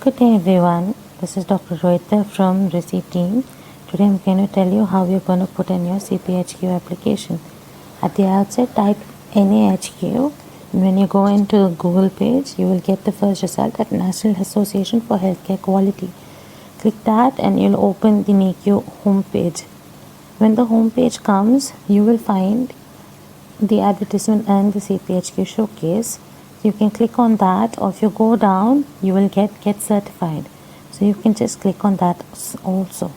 Good day everyone, this is Dr. Rohita from Receipt team. Today I'm going to tell you how you're going to put in your CPHQ application. At the outset type NAHQ, and when you go into the Google page you will get the first result at National Association for Healthcare Quality. Click that and you'll open the NAHQ homepage. When the homepage comes you will find the advertisement and the CPHQ showcase. You can click on that, or if you go down you will get certified, so you can just click on that also.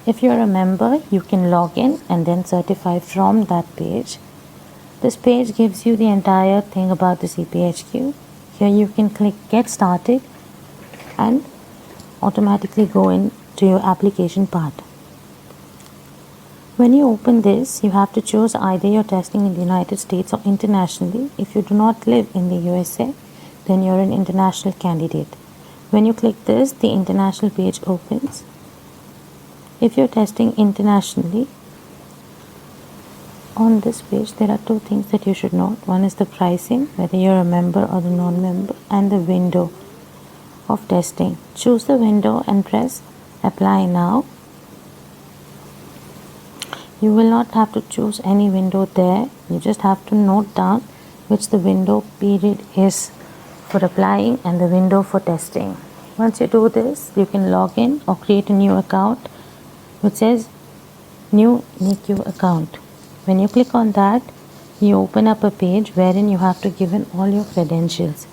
If you're a member you can log in and then certify from that page. This page gives you the entire thing about the CPHQ. Here you can click get started and automatically go into your application part. When you open this, you have to choose either you're testing in the United States or internationally. If you do not live in the USA, then you're an international candidate. When you click this, the international page opens. If you're testing internationally, on this page there are two things that you should note. One is the pricing, whether you're a member or a non-member, and the window of testing. Choose the window and press apply now. You will not have to choose any window there. You just have to note down which the window period is for applying and the window for testing. Once you do this, you can log in or create a new account which says new NAHQ account. When you click on that, you open up a page wherein you have to give in all your credentials.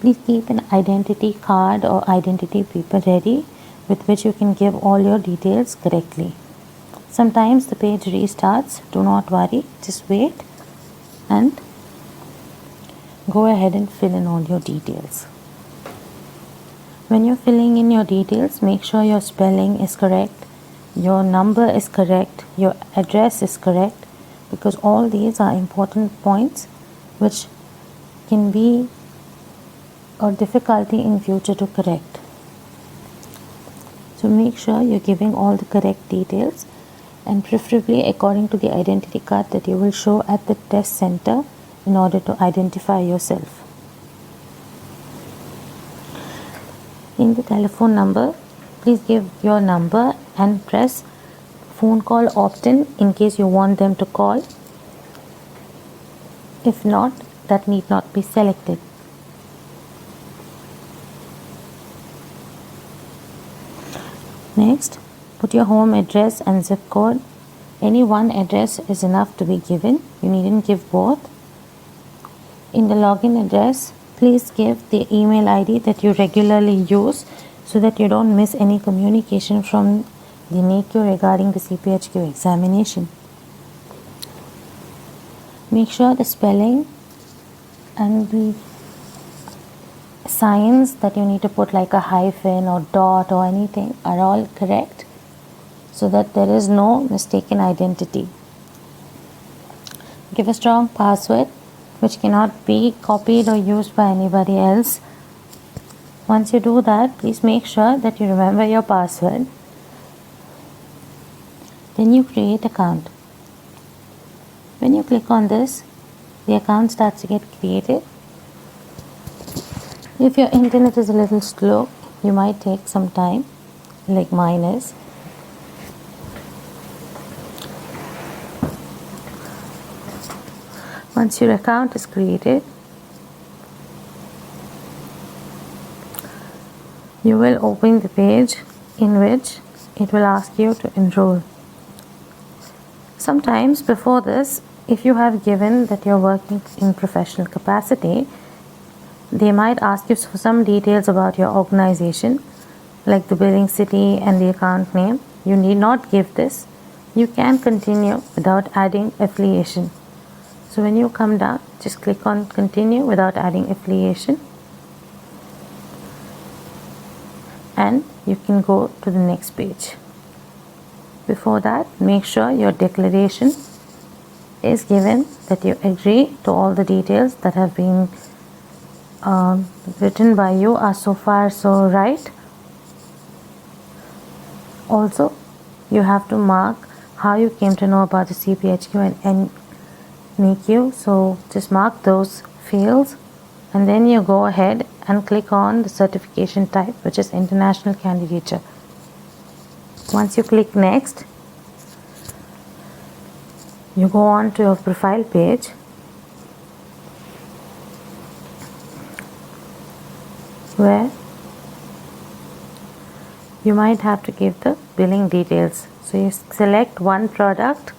Please keep an identity card or identity paper ready with which you can give all your details correctly. Sometimes the page restarts, do not worry, just wait and go ahead and fill in all your details. When you're filling in your details, make sure your spelling is correct, your number is correct, your address is correct, because all these are important points which can be a difficulty in future to correct. So make sure you're giving all the correct details, and preferably according to the identity card that you will show at the test center in order to identify yourself. In the telephone number, please give your number and press phone call opt-in in case you want them to call. If not, that need not be selected. Next, put your home address and zip code. Any one address is enough to be given. You needn't give both. In the login address, please give the email ID that you regularly use so that you don't miss any communication from the NAHQ regarding the CPHQ examination. Make sure the spelling and the signs that you need to put, like a hyphen or dot or anything, are all correct, so that there is no mistaken identity. Give a strong password which cannot be copied or used by anybody else. Once you do that, please make sure that you remember your password. Then you create account. When you click on this, the account starts to get created. If your internet is a little slow, you might take some time, like mine is. Once your account is created, you will open the page in which it will ask you to enroll. Sometimes before this, if you have given that you're working in professional capacity, they might ask you for some details about your organization, like the billing city and the account name. You need not give this. You can continue without adding affiliation. So when you come down, just click on continue without adding affiliation, and you can go to the next page. Before that, make sure your declaration is given that you agree to all the details that have been written by you are so far so right. Also, you have to mark how you came to know about the CPHQ and NAHQ. So just mark those fields and then you go ahead and click on the certification type, which is international candidature. Once you click next, you go on to your profile page, where you might have to give the billing details. So you select one product,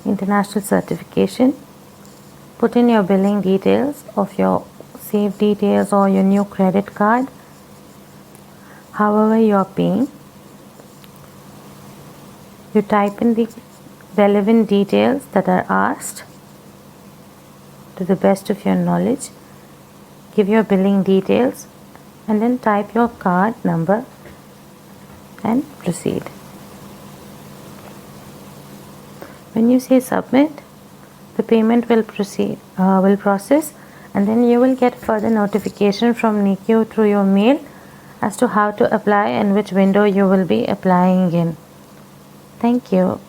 international certification, put in your billing details of your save details or your new credit card, however you are paying. You type in the relevant details that are asked to the best of your knowledge, give your billing details, and then type your card number and proceed. When you say submit, the payment will process, and then you will get further notification from NAHQ through your mail as to how to apply and which window you will be applying in. Thank you.